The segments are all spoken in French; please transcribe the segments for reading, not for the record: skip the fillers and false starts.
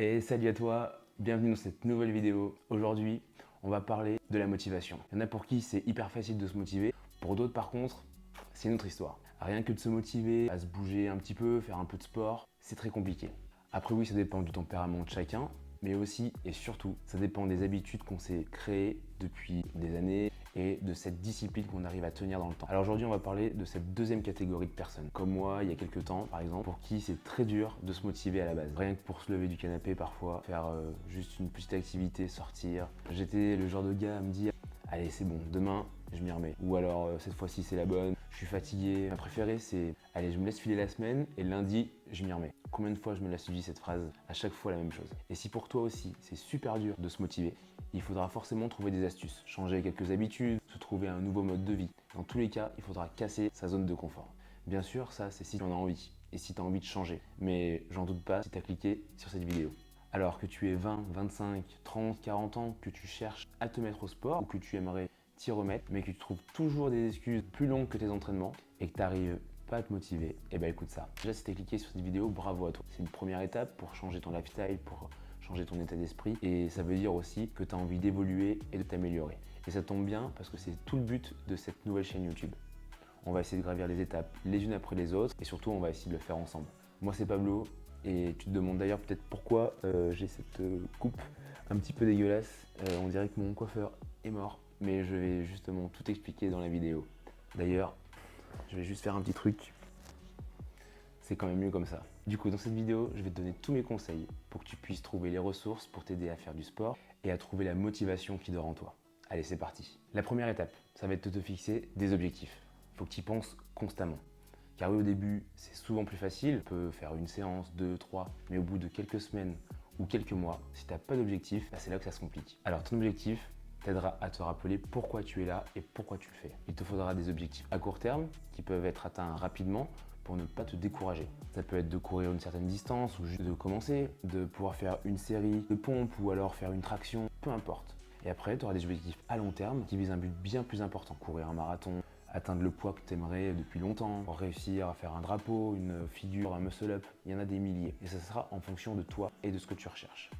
Et salut à toi, bienvenue dans cette nouvelle vidéo. Aujourd'hui, on va parler de la motivation. Il y en a pour qui c'est hyper facile de se motiver, pour d'autres par contre, c'est une autre histoire. Rien que de se motiver, à se bouger un petit peu, faire un peu de sport, c'est très compliqué. Après oui, ça dépend du tempérament de chacun, mais aussi et surtout, ça dépend des habitudes qu'on s'est créées depuis des années et de cette discipline qu'on arrive à tenir dans le temps. Alors aujourd'hui, on va parler de cette deuxième catégorie de personnes. Comme moi, il y a quelques temps, par exemple, pour qui c'est très dur de se motiver à la base. Rien que pour se lever du canapé parfois, faire juste une petite activité, sortir. J'étais le genre de gars à me dire « Allez, c'est bon, demain, je m'y remets. » Ou alors « Cette fois-ci, c'est la bonne, je suis fatigué. » Ma préférée, c'est « Allez, je me laisse filer la semaine et lundi, je m'y remets. » Combien de fois je me la suis dit cette phrase? À chaque fois la même chose. Et si pour toi aussi, c'est super dur de se motiver, il faudra forcément trouver des astuces, changer quelques habitudes, se trouver un nouveau mode de vie. Dans tous les cas, il faudra casser sa zone de confort. Bien sûr, ça, c'est si tu en as envie et si tu as envie de changer. Mais j'en doute pas si tu as cliqué sur cette vidéo. Alors que tu aies 20, 25, 30, 40 ans, que tu cherches à te mettre au sport ou que tu aimerais t'y remettre, mais que tu trouves toujours des excuses plus longues que tes entraînements et que tu n'arrives pas à te motiver, et ben écoute ça. Déjà, si tu as cliqué sur cette vidéo, bravo à toi. C'est une première étape pour changer ton lifestyle, pour changer ton état d'esprit, et ça veut dire aussi que tu as envie d'évoluer et de t'améliorer. Et ça tombe bien parce que c'est tout le but de cette nouvelle chaîne YouTube. On va essayer de gravir les étapes les unes après les autres et surtout on va essayer de le faire ensemble. Moi c'est Pablo et tu te demandes d'ailleurs peut-être pourquoi j'ai cette coupe un petit peu dégueulasse. On dirait que mon coiffeur est mort, mais je vais justement tout expliquer dans la vidéo. D'ailleurs, je vais juste faire un petit truc. C'est quand même mieux comme ça. Du coup, dans cette vidéo, je vais te donner tous mes conseils pour que tu puisses trouver les ressources pour t'aider à faire du sport et à trouver la motivation qui dort en toi. Allez, c'est parti. La première étape, ça va être de te fixer des objectifs. Il faut que tu y penses constamment. Car oui, au début, c'est souvent plus facile. Tu peux faire une séance, 2, 3, mais au bout de quelques semaines ou quelques mois, si tu n'as pas d'objectif, c'est là que ça se complique. Alors, ton objectif t'aidera à te rappeler pourquoi tu es là et pourquoi tu le fais. Il te faudra des objectifs à court terme qui peuvent être atteints rapidement pour ne pas te décourager. Ça peut être de courir une certaine distance ou juste de commencer, de pouvoir faire une série de pompes ou alors faire une traction, peu importe. Et après, tu auras des objectifs à long terme qui visent un but bien plus important. Courir un marathon, atteindre le poids que tu aimerais depuis longtemps, réussir à faire un drapeau, une figure, un muscle-up, il y en a des milliers. Et ça sera en fonction de toi et de ce que tu recherches.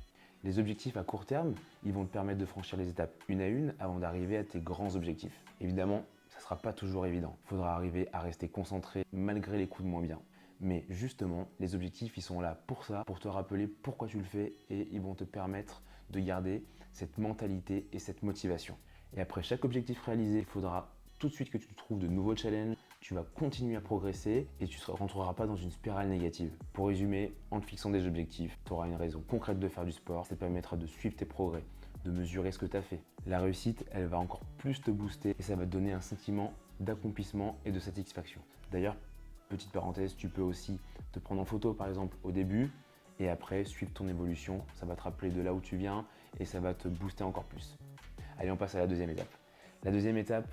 Les objectifs à court terme, ils vont te permettre de franchir les étapes une à une avant d'arriver à tes grands objectifs. Évidemment, ça ne sera pas toujours évident. Il faudra arriver à rester concentré malgré les coups de moins bien. Mais justement, les objectifs, ils sont là pour ça, pour te rappeler pourquoi tu le fais et ils vont te permettre de garder cette mentalité et cette motivation. Et après chaque objectif réalisé, il faudra tout de suite que tu trouves de nouveaux challenges, tu vas continuer à progresser et tu ne rentreras pas dans une spirale négative. Pour résumer, en te fixant des objectifs, tu auras une raison concrète de faire du sport, ça te permettra de suivre tes progrès, de mesurer ce que tu as fait. La réussite, elle va encore plus te booster et ça va te donner un sentiment d'accomplissement et de satisfaction. D'ailleurs, petite parenthèse, tu peux aussi te prendre en photo par exemple au début et après suivre ton évolution. Ça va te rappeler de là où tu viens et ça va te booster encore plus. Allez, on passe à la deuxième étape. La deuxième étape,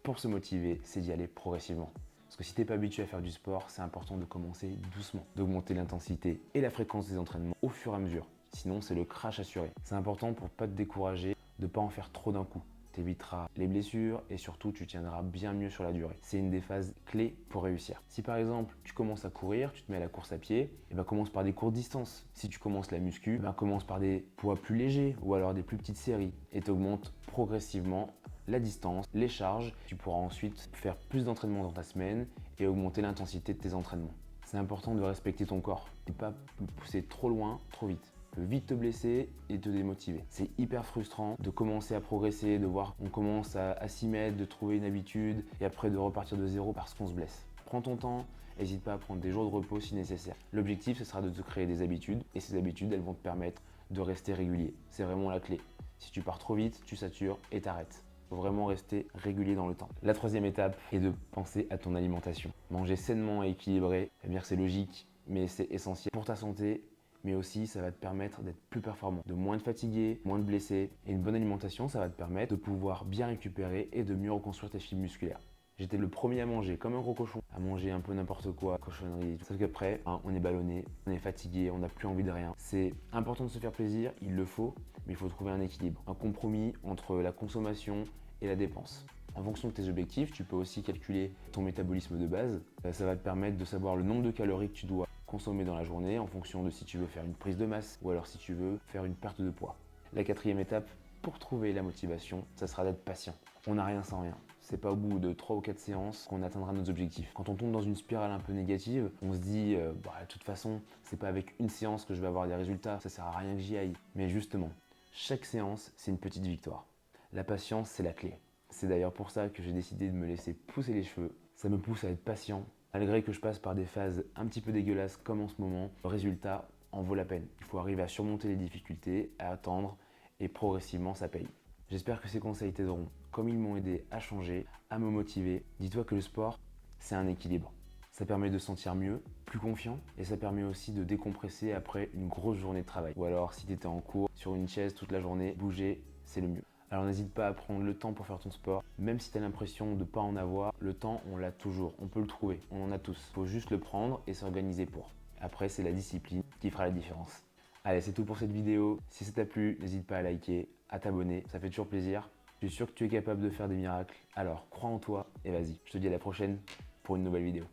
pour se motiver, c'est d'y aller progressivement. Parce que si tu n'es pas habitué à faire du sport, c'est important de commencer doucement, d'augmenter l'intensité et la fréquence des entraînements au fur et à mesure. Sinon, c'est le crash assuré. C'est important pour ne pas te décourager, de ne pas en faire trop d'un coup. Tu éviteras les blessures et surtout tu tiendras bien mieux sur la durée. C'est une des phases clés pour réussir. Si par exemple tu commences à courir, tu te mets à la course à pied, et ben commence par des courtes distances. Si tu commences la muscu, commence par des poids plus légers ou alors des plus petites séries et tu augmentes progressivement la distance, les charges. Tu pourras ensuite faire plus d'entraînement dans ta semaine et augmenter l'intensité de tes entraînements. C'est important de respecter ton corps et pas le pousser trop loin, trop vite. Peut vite te blesser et te démotiver. C'est hyper frustrant de commencer à progresser, de voir qu'on commence à s'y mettre, de trouver une habitude et après de repartir de zéro parce qu'on se blesse. Prends ton temps, n'hésite pas à prendre des jours de repos si nécessaire. L'objectif, ce sera de te créer des habitudes et ces habitudes, elles vont te permettre de rester régulier. C'est vraiment la clé. Si tu pars trop vite, tu satures et t'arrêtes. Il faut vraiment rester régulier dans le temps. La troisième étape est de penser à ton alimentation. Manger sainement et équilibré, c'est logique, mais c'est essentiel pour ta santé. Mais aussi, ça va te permettre d'être plus performant, de moins te fatiguer, moins te blesser. Et une bonne alimentation, ça va te permettre de pouvoir bien récupérer et de mieux reconstruire tes fibres musculaires. J'étais le premier à manger comme un gros cochon, à manger un peu n'importe quoi, cochonnerie. Sauf qu'après, on est ballonné, on est fatigué, on n'a plus envie de rien. C'est important de se faire plaisir, il le faut, mais il faut trouver un équilibre, un compromis entre la consommation et la dépense. En fonction de tes objectifs, tu peux aussi calculer ton métabolisme de base. Ça va te permettre de savoir le nombre de calories que tu dois consommer dans la journée en fonction de si tu veux faire une prise de masse ou alors si tu veux faire une perte de poids. La quatrième étape pour trouver la motivation, ça sera d'être patient. On n'a rien sans rien. C'est pas au bout de 3 ou 4 séances qu'on atteindra nos objectifs. Quand on tombe dans une spirale un peu négative, on se dit de toute façon, c'est pas avec une séance que je vais avoir des résultats, ça sert à rien que j'y aille. Mais justement, chaque séance, c'est une petite victoire. La patience, c'est la clé. C'est d'ailleurs pour ça que j'ai décidé de me laisser pousser les cheveux. Ça me pousse à être patient. Malgré que je passe par des phases un petit peu dégueulasses comme en ce moment, le résultat en vaut la peine. Il faut arriver à surmonter les difficultés, à attendre et progressivement ça paye. J'espère que ces conseils t'aideront, comme ils m'ont aidé à changer, à me motiver. Dis-toi que le sport, c'est un équilibre. Ça permet de se sentir mieux, plus confiant, et ça permet aussi de décompresser après une grosse journée de travail. Ou alors si tu étais en cours, sur une chaise toute la journée, bouger, c'est le mieux. Alors n'hésite pas à prendre le temps pour faire ton sport. Même si tu as l'impression de ne pas en avoir, le temps, on l'a toujours, on peut le trouver, on en a tous. Il faut juste le prendre et s'organiser pour. Après, c'est la discipline qui fera la différence. Allez, c'est tout pour cette vidéo. Si ça t'a plu, n'hésite pas à liker, à t'abonner, ça fait toujours plaisir. Je suis sûr que tu es capable de faire des miracles, alors crois en toi et vas-y. Je te dis à la prochaine pour une nouvelle vidéo.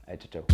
Allez, ciao ciao.